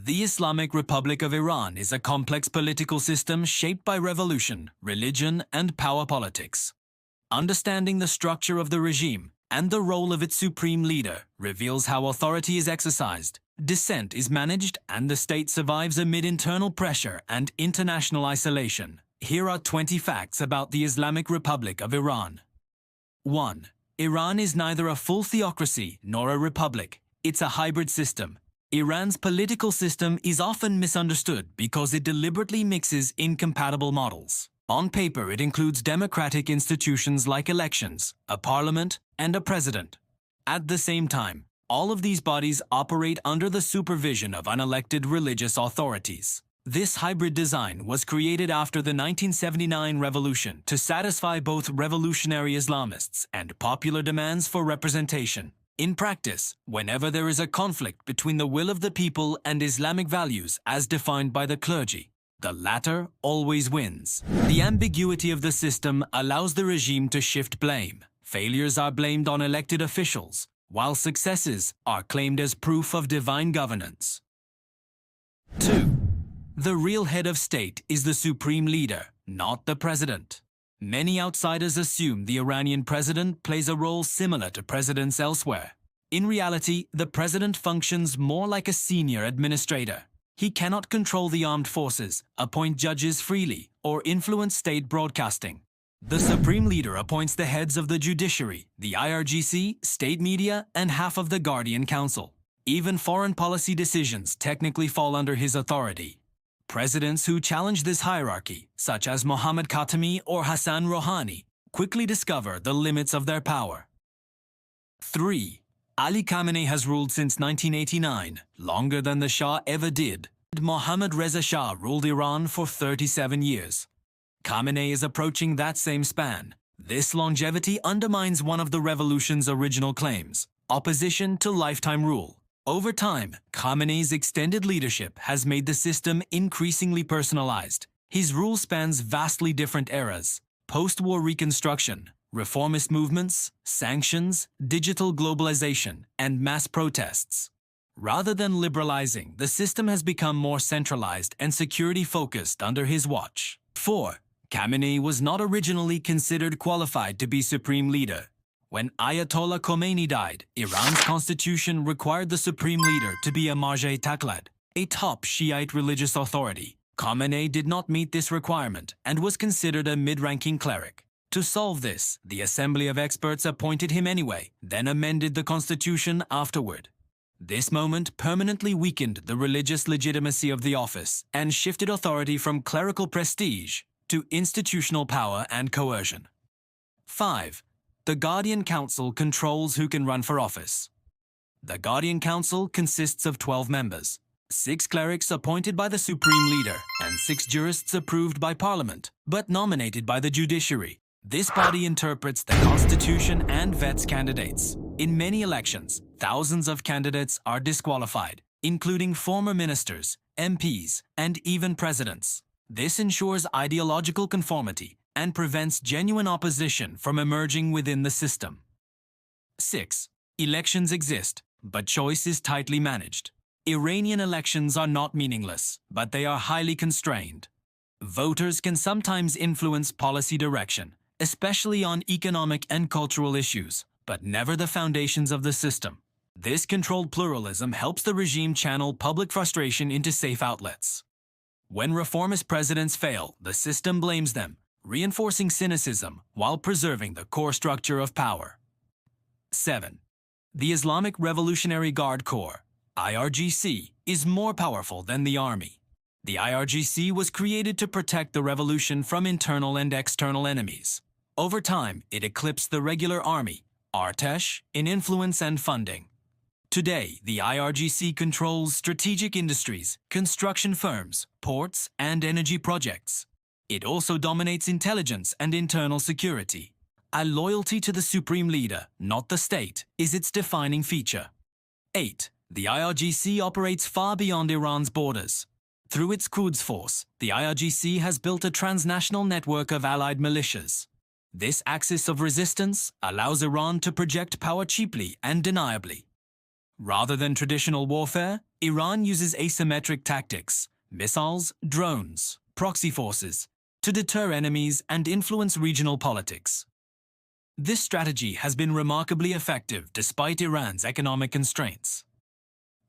The Islamic Republic of Iran is a complex political system shaped by revolution, religion, and power politics. Understanding the structure of the regime and the role of its supreme leader reveals how authority is exercised, dissent is managed, and the state survives amid internal pressure and international isolation. Here are 20 facts about the Islamic Republic of Iran. 1. Iran is neither a full theocracy nor a republic. It's a hybrid system. Iran's political system is often misunderstood because it deliberately mixes incompatible models. On paper, it includes democratic institutions like elections, a parliament, and a president. At the same time, all of these bodies operate under the supervision of unelected religious authorities. This hybrid design was created after the 1979 revolution to satisfy both revolutionary Islamists and popular demands for representation. In practice, whenever there is a conflict between the will of the people and Islamic values as defined by the clergy, the latter always wins. The ambiguity of the system allows the regime to shift blame. Failures are blamed on elected officials, while successes are claimed as proof of divine governance. 2. The real head of state is the supreme leader, not the president. Many outsiders assume the Iranian president plays a role similar to presidents elsewhere. In reality, the president functions more like a senior administrator. He cannot control the armed forces, appoint judges freely, or influence state broadcasting. The supreme leader appoints the heads of the judiciary, the IRGC, state media, and half of the Guardian Council. Even foreign policy decisions technically fall under his authority. Presidents who challenge this hierarchy, such as Mohammad Khatami or Hassan Rouhani, quickly discover the limits of their power. 3. Ali Khamenei has ruled since 1989, longer than the Shah ever did. Mohammad Reza Shah ruled Iran for 37 years. Khamenei is approaching that same span. This longevity undermines one of the revolution's original claims: opposition to lifetime rule. Over time, Khamenei's extended leadership has made the system increasingly personalized. His rule spans vastly different eras: post-war reconstruction, reformist movements, sanctions, digital globalization, and mass protests. Rather than liberalizing, the system has become more centralized and security-focused under his watch. 4. Khamenei was not originally considered qualified to be supreme leader. When Ayatollah Khomeini died, Iran's constitution required the supreme leader to be a Marja-e Taqlid, a top Shiite religious authority. Khamenei did not meet this requirement and was considered a mid-ranking cleric. To solve this, the Assembly of Experts appointed him anyway, then amended the constitution afterward. This moment permanently weakened the religious legitimacy of the office and shifted authority from clerical prestige to institutional power and coercion. 5. The Guardian Council controls who can run for office. The Guardian Council consists of 12 members, 6 clerics appointed by the supreme leader, and 6 jurists approved by parliament, but nominated by the judiciary. This body interprets the constitution and vets candidates. In many elections, thousands of candidates are disqualified, including former ministers, MPs, and even presidents. This ensures ideological conformity and prevents genuine opposition from emerging within the system. 6. Elections exist, but choice is tightly managed. Iranian elections are not meaningless, but they are highly constrained. Voters can sometimes influence policy direction, especially on economic and cultural issues, but never the foundations of the system. This controlled pluralism helps the regime channel public frustration into safe outlets. When reformist presidents fail, the system blames them, reinforcing cynicism while preserving the core structure of power. 7. The Islamic Revolutionary Guard Corps, IRGC, is more powerful than the army. The IRGC was created to protect the revolution from internal and external enemies. Over time, it eclipsed the regular army, Artesh, in influence and funding. Today, the IRGC controls strategic industries, construction firms, ports, and energy projects. It also dominates intelligence and internal security. A loyalty to the supreme leader, not the state, is its defining feature. 8. The IRGC operates far beyond Iran's borders. Through its Quds force, the IRGC has built a transnational network of allied militias. This axis of resistance allows Iran to project power cheaply and deniably. Rather than traditional warfare, Iran uses asymmetric tactics, missiles, drones, proxy forces, to deter enemies and influence regional politics. This strategy has been remarkably effective despite Iran's economic constraints.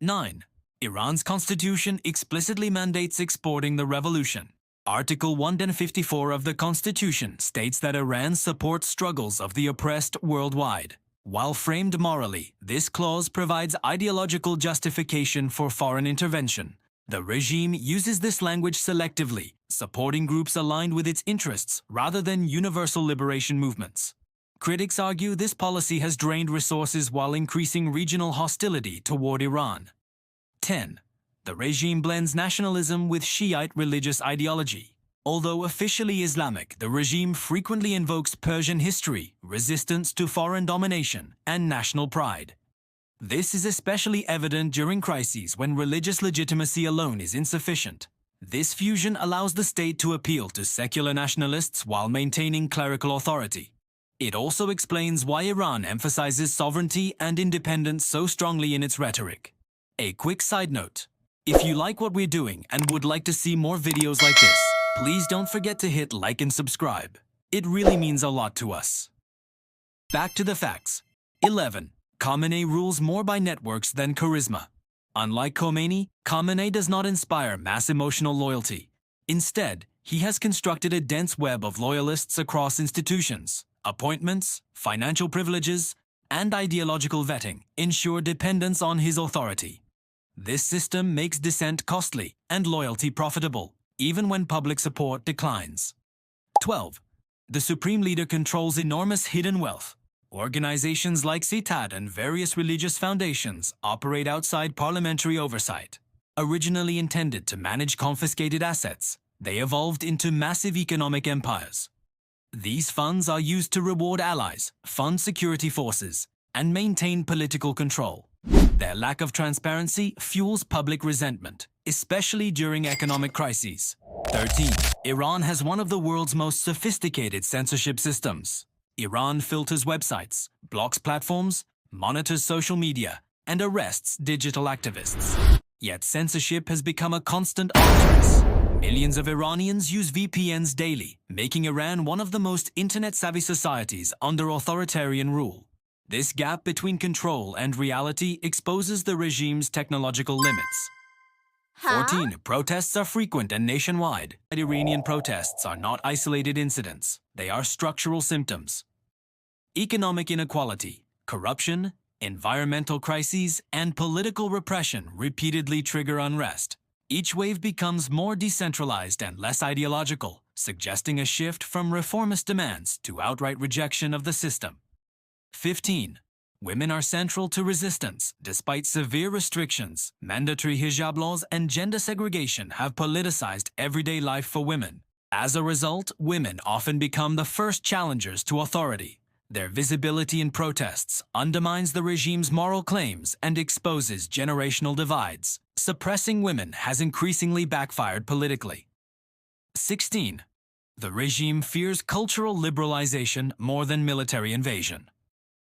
9. Iran's constitution explicitly mandates exporting the revolution. Article 154 of the Constitution states that Iran supports struggles of the oppressed worldwide. While framed morally, this clause provides ideological justification for foreign intervention. The regime uses this language selectively, supporting groups aligned with its interests rather than universal liberation movements. Critics argue this policy has drained resources while increasing regional hostility toward Iran. 10. The regime blends nationalism with Shiite religious ideology. Although officially Islamic, the regime frequently invokes Persian history, resistance to foreign domination, and national pride. This is especially evident during crises when religious legitimacy alone is insufficient. This fusion allows the state to appeal to secular nationalists while maintaining clerical authority. It also explains why Iran emphasizes sovereignty and independence so strongly in its rhetoric. A quick side note. If you like what we're doing and would like to see more videos like this, please don't forget to hit like and subscribe. It really means a lot to us. Back to the facts. 11. Khamenei rules more by networks than charisma. Unlike Khomeini, Khamenei does not inspire mass emotional loyalty. Instead, he has constructed a dense web of loyalists across institutions. Appointments, financial privileges, and ideological vetting ensure dependence on his authority. This system makes dissent costly and loyalty profitable, even when public support declines. 12. The supreme leader controls enormous hidden wealth. Organizations like Sitad and various religious foundations operate outside parliamentary oversight. Originally intended to manage confiscated assets, they evolved into massive economic empires. These funds are used to reward allies, fund security forces, and maintain political control. Their lack of transparency fuels public resentment, especially during economic crises. 13. Iran has one of the world's most sophisticated censorship systems. Iran filters websites, blocks platforms, monitors social media, and arrests digital activists. Yet censorship has become a constant arms race. Millions of Iranians use VPNs daily, making Iran one of the most internet-savvy societies under authoritarian rule. This gap between control and reality exposes the regime's technological limits. 14. Protests are frequent and nationwide. Iranian protests are not isolated incidents. They are structural symptoms. Economic inequality, corruption, environmental crises, and political repression repeatedly trigger unrest. Each wave becomes more decentralized and less ideological, suggesting a shift from reformist demands to outright rejection of the system. 15. Women are central to resistance. Despite severe restrictions, mandatory hijab laws and gender segregation have politicized everyday life for women. As a result, women often become the first challengers to authority. Their visibility in protests undermines the regime's moral claims and exposes generational divides. Suppressing women has increasingly backfired politically. 16. The regime fears cultural liberalization more than military invasion.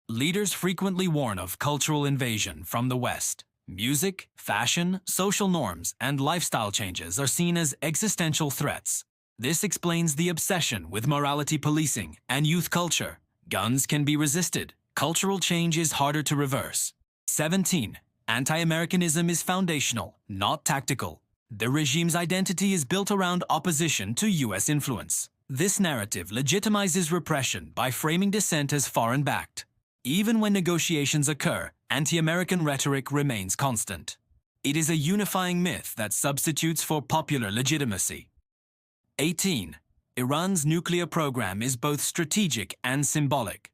Leaders frequently warn of cultural invasion from the West. Music, fashion, social norms, and lifestyle changes are seen as existential threats. This explains the obsession with morality policing and youth culture. Guns can be resisted. Cultural change is harder to reverse. 17. Anti-Americanism is foundational, not tactical. The regime's identity is built around opposition to U.S. influence. This narrative legitimizes repression by framing dissent as foreign-backed. Even when negotiations occur, anti-American rhetoric remains constant. It is a unifying myth that substitutes for popular legitimacy. 18. Iran's nuclear program is both strategic and symbolic.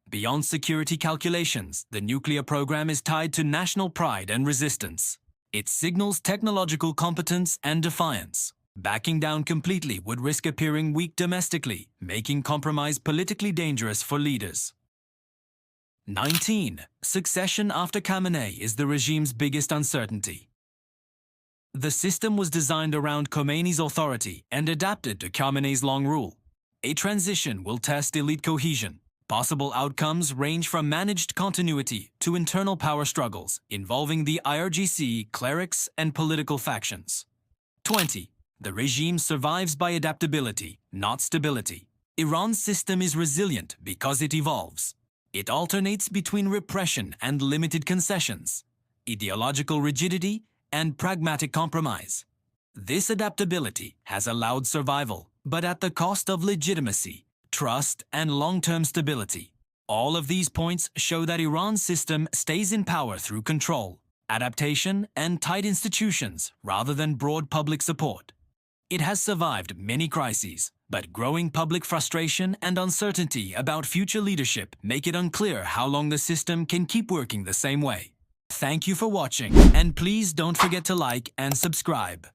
Beyond security calculations, the nuclear program is tied to national pride and resistance. It signals technological competence and defiance. Backing down completely would risk appearing weak domestically, making compromise politically dangerous for leaders. 19. Succession after Khamenei is the regime's biggest uncertainty. The system was designed around Khomeini's authority and adapted to Khamenei's long rule. A transition will test elite cohesion, Possible outcomes range from managed continuity to internal power struggles involving the IRGC, clerics, and political factions. 20. The regime survives by adaptability, not stability. Iran's system is resilient because it evolves. It alternates between repression and limited concessions, ideological rigidity and pragmatic compromise. This adaptability has allowed survival, but at the cost of legitimacy, trust, and long-term stability. All of these points show that Iran's system stays in power through control, adaptation, and tight institutions rather than broad public support. It has survived many crises, but growing public frustration and uncertainty about future leadership make it unclear how long the system can keep working the same way. Thank you for watching, and please don't forget to like and subscribe.